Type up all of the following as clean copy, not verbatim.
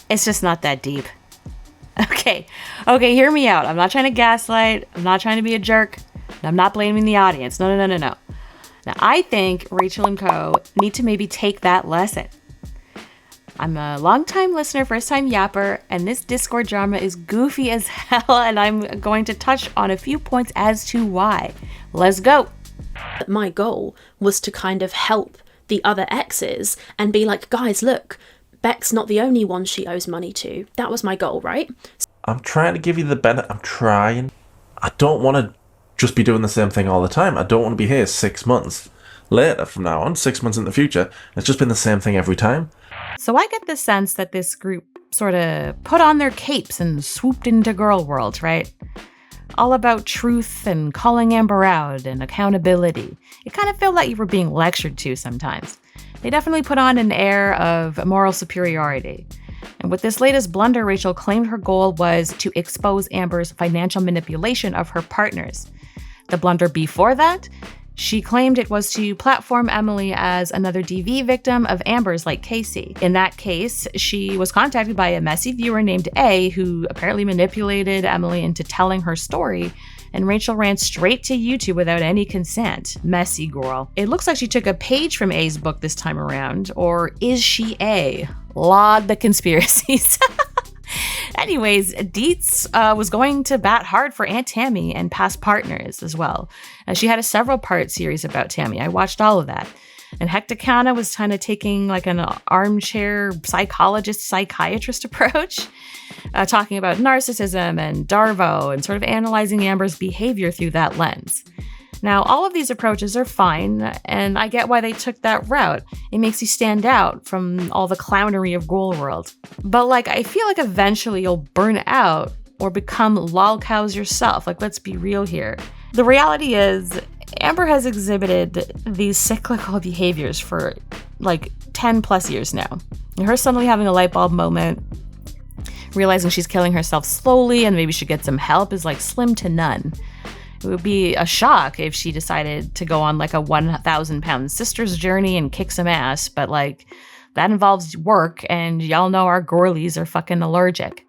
It's just not that deep. Okay, hear me out. I'm not trying to gaslight. I'm not trying to be a jerk. I'm not blaming the audience. No. Now, I think Rachel and co. need to maybe take that lesson. I'm a long-time listener, first-time yapper, and this Discord drama is goofy as hell, and I'm going to touch on a few points as to why. Let's go. My goal was to kind of help the other exes and be like, guys, look, Beck's not the only one she owes money to. That was my goal, right? I'm trying to give you the benefit. I'm trying. I don't want to just be doing the same thing all the time. I don't want to be here 6 months later from now on, 6 months in the future. It's just been the same thing every time. So I get the sense that this group sort of put on their capes and swooped into Gorl World, right? All about truth and calling Amber out and accountability. It kind of felt like you were being lectured to sometimes. They definitely put on an air of moral superiority. And with this latest blunder, Rachel claimed her goal was to expose Amber's financial manipulation of her partners. The blunder before that, she claimed it was to platform Emily as another DV victim of Amber's like Casey. In that case, she was contacted by a messy viewer named A who apparently manipulated Emily into telling her story, and Rachel ran straight to YouTube without any consent. Messy girl. It looks like she took a page from A's book this time around, or is she A? Laud the conspiracies. Anyways, Dietz was going to bat hard for Aunt Tammy and past partners as well. She had a several-part series about Tammy. I watched all of that. And Hecticana was kind of taking like an armchair psychiatrist approach, talking about narcissism and Darvo and sort of analyzing Amber's behavior through that lens. Now, all of these approaches are fine, and I get why they took that route. It makes you stand out from all the clownery of Gorl World. But, I feel like eventually you'll burn out or become lolcows yourself. Let's be real here. The reality is, Amber has exhibited these cyclical behaviors for, 10 plus years now. Her suddenly having a light bulb moment, realizing she's killing herself slowly and maybe should get some help is, slim to none. It would be a shock if she decided to go on a 1,000-pound sister's journey and kick some ass, but that involves work, and y'all know our Gorlies are fucking allergic.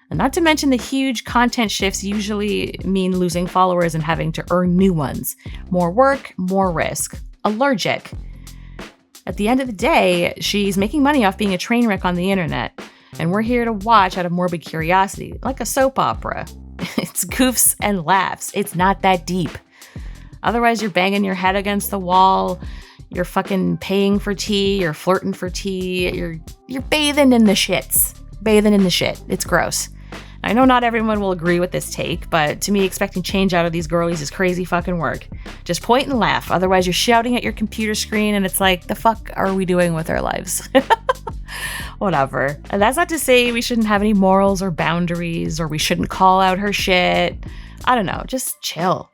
And not to mention the huge content shifts usually mean losing followers and having to earn new ones. More work, more risk. Allergic. At the end of the day, she's making money off being a train wreck on the internet, and we're here to watch out of morbid curiosity, like a soap opera. It's goofs and laughs. It's not that deep. Otherwise, you're banging your head against the wall. You're fucking paying for tea. You're flirting for tea. You're bathing in the shits. Bathing in the shit. It's gross. I know not everyone will agree with this take, but to me, expecting change out of these girlies is crazy fucking work. Just point and laugh. Otherwise, you're shouting at your computer screen, and it's like, the fuck are we doing with our lives? Whatever. And that's not to say we shouldn't have any morals or boundaries, or we shouldn't call out her shit. I don't know, just chill.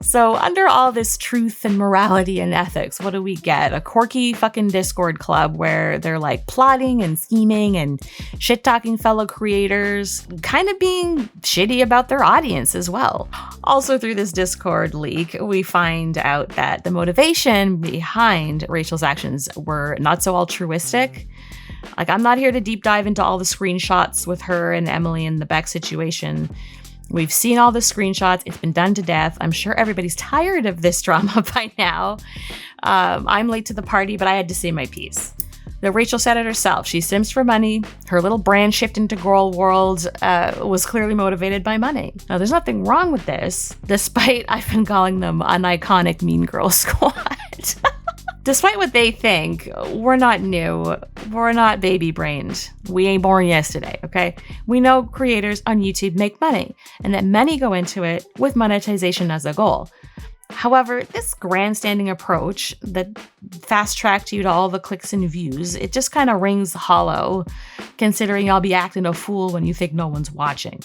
So under all this truth and morality and ethics, what do we get? A quirky fucking Discord club where they're plotting and scheming and shit-talking fellow creators, kind of being shitty about their audience as well. Also through this Discord leak, we find out that the motivation behind Rachel's actions were not so altruistic. I'm not here to deep dive into all the screenshots with her and Emily and the Beck situation. We've seen all the screenshots. It's been done to death. I'm sure everybody's tired of this drama by now. I'm late to the party, but I had to say my piece. Rachel said it herself. She sims for money. Her little brand shift into Gorl World was clearly motivated by money. Now, there's nothing wrong with this, despite I've been calling them an iconic Mean Girl squad. Despite what they think, we're not new. We're not baby-brained. We ain't born yesterday, okay? We know creators on YouTube make money, and that many go into it with monetization as a goal. However, this grandstanding approach that fast-tracked you to all the clicks and views, it just kind of rings hollow, considering y'all be acting a fool when you think no one's watching.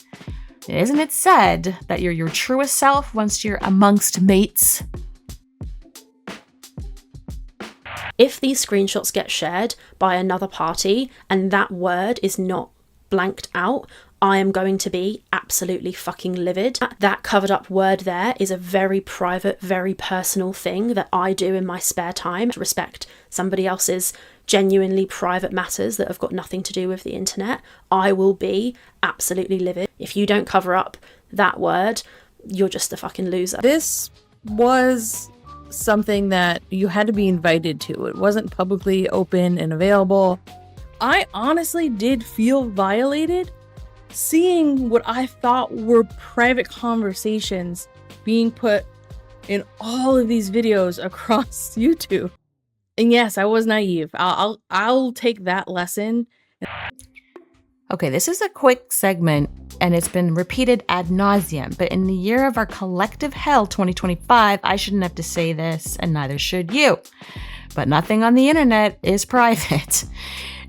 Isn't it said that you're your truest self once you're amongst mates? If these screenshots get shared by another party and that word is not blanked out, I am going to be absolutely fucking livid. That covered up word there is a very private, very personal thing that I do in my spare time to respect somebody else's genuinely private matters that have got nothing to do with the internet. I will be absolutely livid. If you don't cover up that word, you're just a fucking loser. This was something that you had to be invited to. It wasn't publicly open and available. I honestly did feel violated seeing what I thought were private conversations being put in all of these videos across YouTube. And yes, I was naive. I'll take that lesson. Okay, this is a quick segment, and it's been repeated ad nauseum, but in the year of our collective hell, 2025, I shouldn't have to say this, and neither should you. But nothing on the internet is private.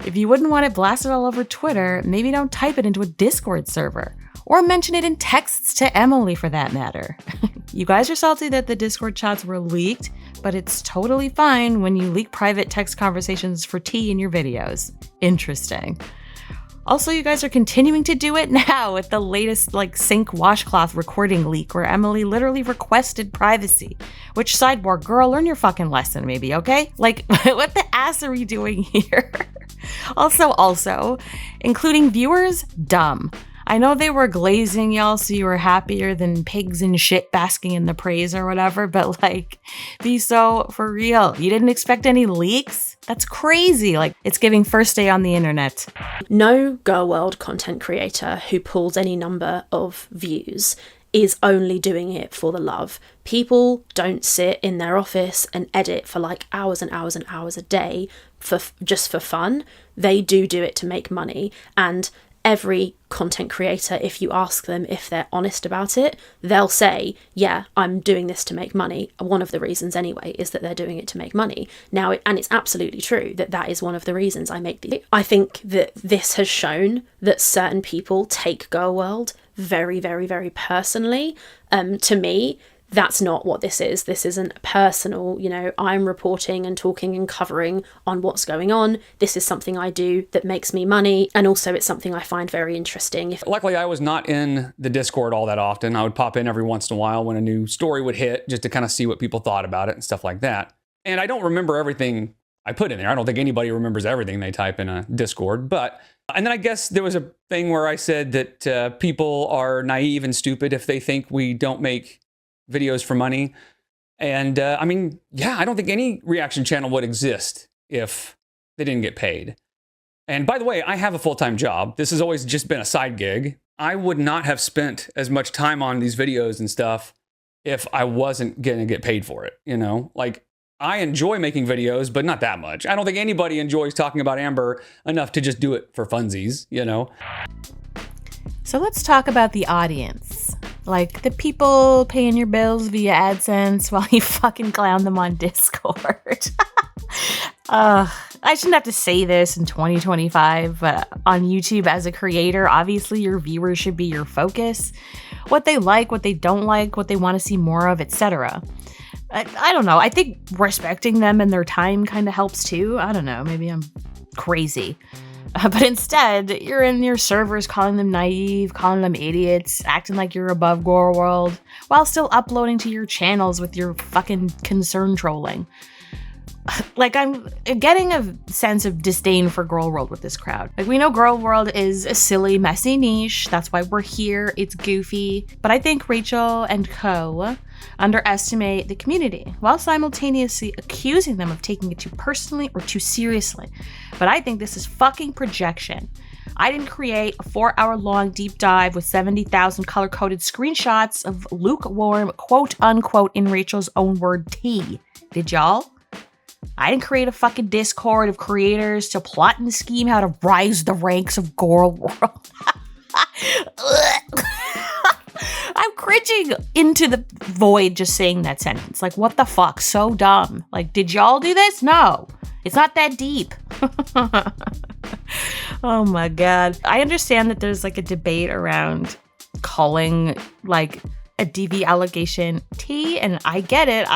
If you wouldn't want it blasted all over Twitter, maybe don't type it into a Discord server, or mention it in texts to Emily for that matter. You guys are salty that the Discord chats were leaked, but it's totally fine when you leak private text conversations for tea in your videos. Interesting. Also, you guys are continuing to do it now with the latest sink washcloth recording leak where Emily literally requested privacy. Which sidebar, girl, learn your fucking lesson maybe, okay? What the ass are we doing here? Also, including viewers, dumb. I know they were glazing y'all so you were happier than pigs in shit basking in the praise or whatever, but be so for real. You didn't expect any leaks? That's crazy. It's giving first day on the internet. No Gorl World content creator who pulls any number of views is only doing it for the love. People don't sit in their office and edit for hours and hours and hours a day just for fun. They do it to make money, and every content creator, if you ask them if they're honest about it, they'll say, yeah, I'm doing this to make money. One of the reasons anyway is that they're doing it to make money. Now, and it's absolutely true that is one of the reasons I make these. I think that this has shown that certain people take Gorl World very, very, very personally. To me, that's not what this is. This isn't personal, I'm reporting and talking and covering on what's going on. This is something I do that makes me money, and also it's something I find very interesting. Luckily, I was not in the Discord all that often. I would pop in every once in a while when a new story would hit, just to kind of see what people thought about it and stuff like that. And I don't remember everything I put in there. I don't think anybody remembers everything they type in a Discord, and then I guess there was a thing where I said that people are naive and stupid if they think we don't make videos for money. And I don't think any reaction channel would exist if they didn't get paid. And by the way, I have a full-time job. This has always just been a side gig. I would not have spent as much time on these videos and stuff if I wasn't going to get paid for it. I enjoy making videos, but not that much. I don't think anybody enjoys talking about Amber enough to just do it for funsies, So let's talk about the audience. The people paying your bills via AdSense while you fucking clown them on Discord. I shouldn't have to say this in 2025, but on YouTube as a creator, obviously your viewers should be your focus. What they like, what they don't like, what they want to see more of, etc. I don't know. I think respecting them and their time kind of helps too. I don't know. Maybe I'm crazy. But instead, you're in your servers calling them naive, calling them idiots, acting like you're above Gorl World, while still uploading to your channels with your fucking concern trolling. I'm getting a sense of disdain for Gorl World with this crowd. We know Gorl World is a silly, messy niche. That's why we're here. It's goofy. But I think Rachel and co. underestimate the community while simultaneously accusing them of taking it too personally or too seriously. But I think this is fucking projection. I didn't create a 4-hour-long deep dive with 70,000 color-coded screenshots of lukewarm, quote-unquote, in Rachel's own word, tea. Did y'all? I didn't create a fucking Discord of creators to plot and scheme how to rise the ranks of Gorl World. I'm cringing into the void just saying that sentence. What the fuck? So dumb. Did y'all do this? No. It's not that deep. Oh my god. I understand that there's a debate around calling a DV allegation tea, and I get it.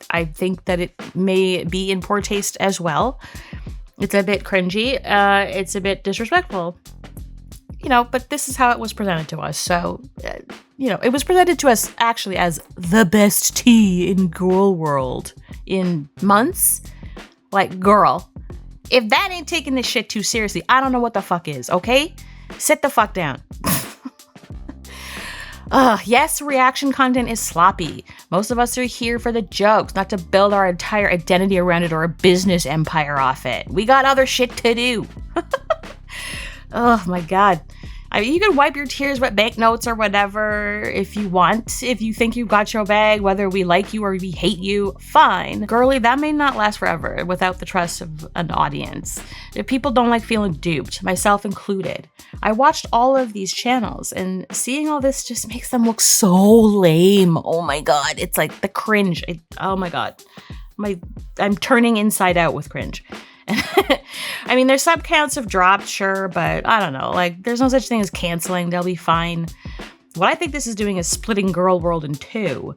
I think that it may be in poor taste as well. It's a bit cringy. It's a bit disrespectful. but this is how it was presented to us. So, it was presented to us actually as the best tea in Gorl World in months. Like, girl, if that ain't taking this shit too seriously, I don't know what the fuck is, okay? Sit the fuck down. Yes, reaction content is sloppy. Most of us are here for the jokes, not to build our entire identity around it or a business empire off it. We got other shit to do. Oh my god. I mean, you can wipe your tears with banknotes or whatever if you want. If you think you got your bag, whether we like you or we hate you, fine. Girly, that may not last forever without the trust of an audience. If people don't like feeling duped, myself included. I watched all of these channels, and seeing all this just makes them look so lame. Oh my god, it's like the cringe. Oh my god. I'm turning inside out with cringe. I mean, their sub counts have dropped, sure, but I don't know. Like, there's no such thing as canceling. They'll be fine. What I think this is doing is splitting Gorl World in two.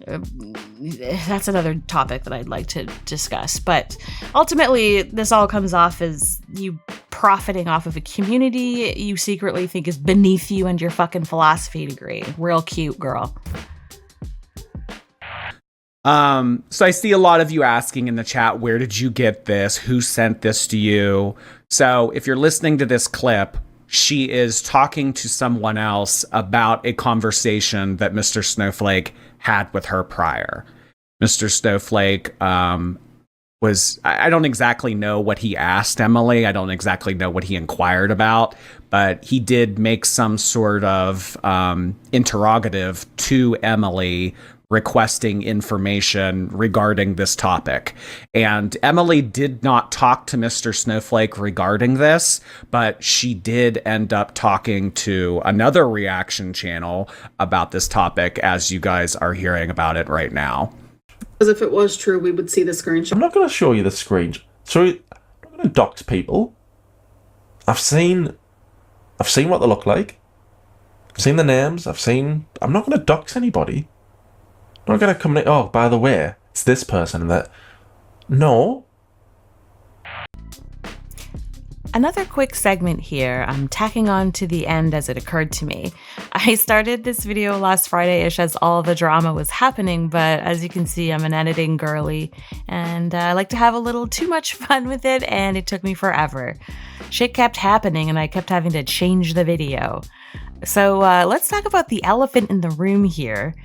That's another topic that I'd like to discuss. But ultimately, this all comes off as you profiting off of a community you secretly think is beneath you and your fucking philosophy degree. Real cute, girl. So I see a lot of you asking in the chat, where did you get this? Who sent this to you? So if you're listening to this clip, she is talking to someone else about a conversation that Mr. Snowflake had with her prior. Mr. Snowflake I don't exactly know what he asked Emily. I don't exactly know what he inquired about, but he did make some sort of interrogative to Emily requesting information regarding this topic. And Emily did not talk to Mr. Snowflake regarding this, but she did end up talking to another reaction channel about this topic, as you guys are hearing about it right now. Because if it was true, we would see the screenshot. I'm not going to show you the screen. So I'm not going to dox people. I've seen what they look like. I've seen the names. I'm not going to dox anybody. I'm not going to come in, oh, by the way, it's this person and that. No. Another quick segment here, I'm tacking on to the end as it occurred to me. I started this video last Friday-ish as all the drama was happening, but as you can see, I'm an editing girly, and I like to have a little too much fun with it, and it took me forever. Shit kept happening, and I kept having to change the video. So let's talk about the elephant in the room here.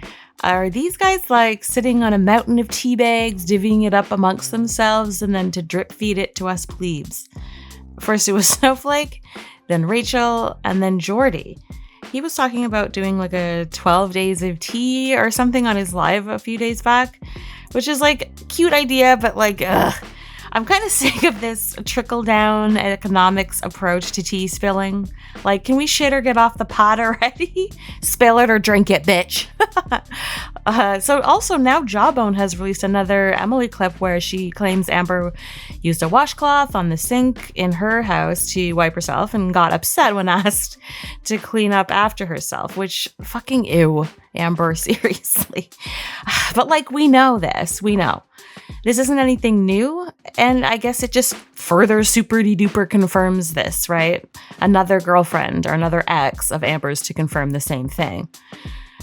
Are these guys like sitting on a mountain of tea bags, divvying it up amongst themselves, and then to drip feed it to us plebes? First it was Snowflake, then Rachel, and then Jordy. He was talking about doing like a 12 days of tea or something on his live a few days back, which is like a cute idea, but like, ugh. I'm kind of sick of this trickle-down economics approach to tea spilling. Like, can we shit or get off the pot already? Spill it or drink it, bitch. So also now Jawbone has released another Emily clip where she claims Amber used a washcloth on the sink in her house to wipe herself and got upset when asked to clean up after herself, which fucking ew, Amber, seriously. But like, we know this, we know. This isn't anything new, and I guess it just further super-de-duper confirms this, right? Another girlfriend or another ex of Amber's to confirm the same thing.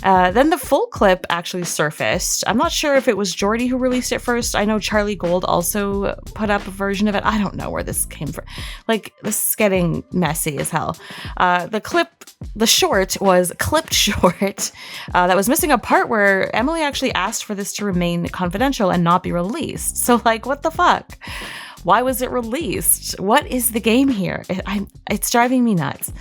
Then the full clip actually surfaced. I'm not sure if it was Jordy who released it first. I know Charlie Gold also put up a version of it. I don't know where this came from. Like, this is getting messy as hell. The short was clipped short that was missing a part where Emily actually asked for this to remain confidential and not be released. So, like, what the fuck? Why was it released? What is the game here? It's driving me nuts.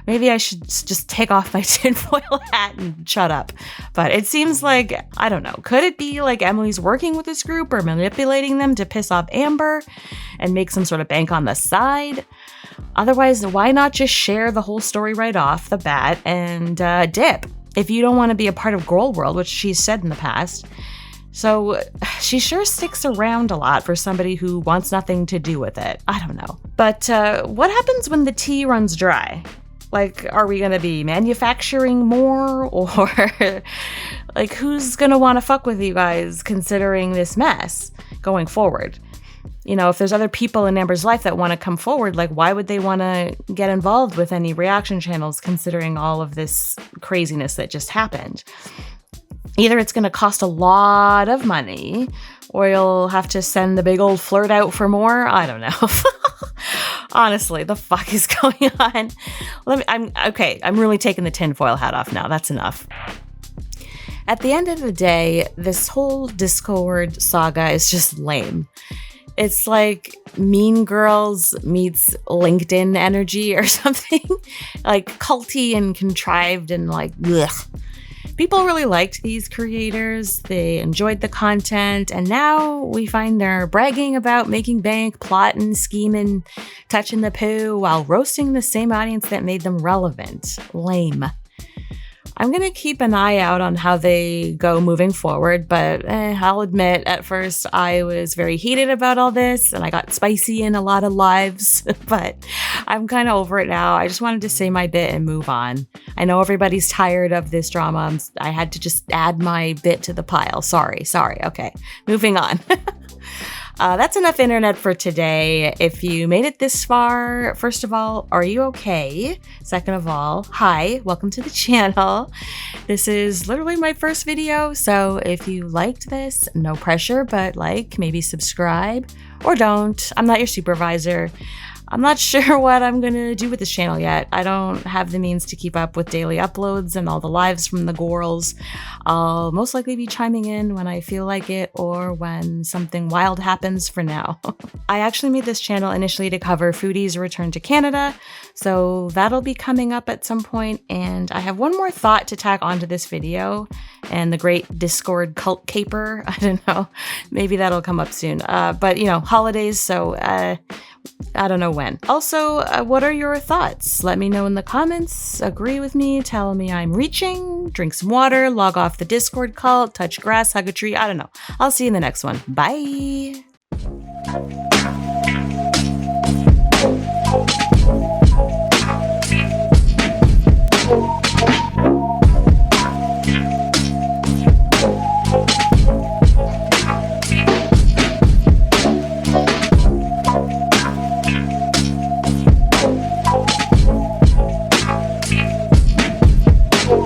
Maybe I should just take off my tinfoil hat and shut up. But it seems like, I don't know, could it be like Emily's working with this group or manipulating them to piss off Amber and make some sort of bank on the side? Otherwise, why not just share the whole story right off the bat and dip? If you don't want to be a part of Gorl World, which she's said in the past. So she sure sticks around a lot for somebody who wants nothing to do with it. I don't know. But what happens when the tea runs dry? Like, are we going to be manufacturing more? Or, like, who's going to want to fuck with you guys considering this mess going forward? You know, if there's other people in Amber's life that want to come forward, like, why would they want to get involved with any reaction channels considering all of this craziness that just happened? Either it's going to cost a lot of money, or you'll have to send the big old flirt out for more. I don't know. Honestly, the fuck is going on? I'm really taking the tinfoil hat off now. That's enough. At the end of the day, this whole Discord saga is just lame. It's like Mean Girls meets LinkedIn energy or something. Like culty and contrived and like, ugh. People really liked these creators. They enjoyed the content. And now we find they're bragging about making bank, plotting, scheming, touching the poo while roasting the same audience that made them relevant. Lame. I'm going to keep an eye out on how they go moving forward, but I'll admit at first I was very heated about all this and I got spicy in a lot of lives, but I'm kind of over it now. I just wanted to say my bit and move on. I know everybody's tired of this drama. I had to just add my bit to the pile. Sorry. Okay, moving on. That's enough internet for today. If you made it this far, first of all, are you okay? Second of all, hi, welcome to the channel. This is literally my first video, so if you liked this, no pressure, but like, maybe subscribe or don't. I'm not your supervisor. I'm not sure what I'm going to do with this channel yet. I don't have the means to keep up with daily uploads and all the lives from the Gorls. I'll most likely be chiming in when I feel like it or when something wild happens for now. I actually made this channel initially to cover Foodie's return to Canada, so that'll be coming up at some point. And I have one more thought to tack onto this video and the great Discord cult caper. I don't know. Maybe that'll come up soon. But, you know, holidays, so I don't know when. Also, what are your thoughts? Let me know in the comments. Agree with me, tell me I'm reaching, drink some water, log off the Discord cult, touch grass, hug a tree. I don't know. I'll see you in the next one. Bye.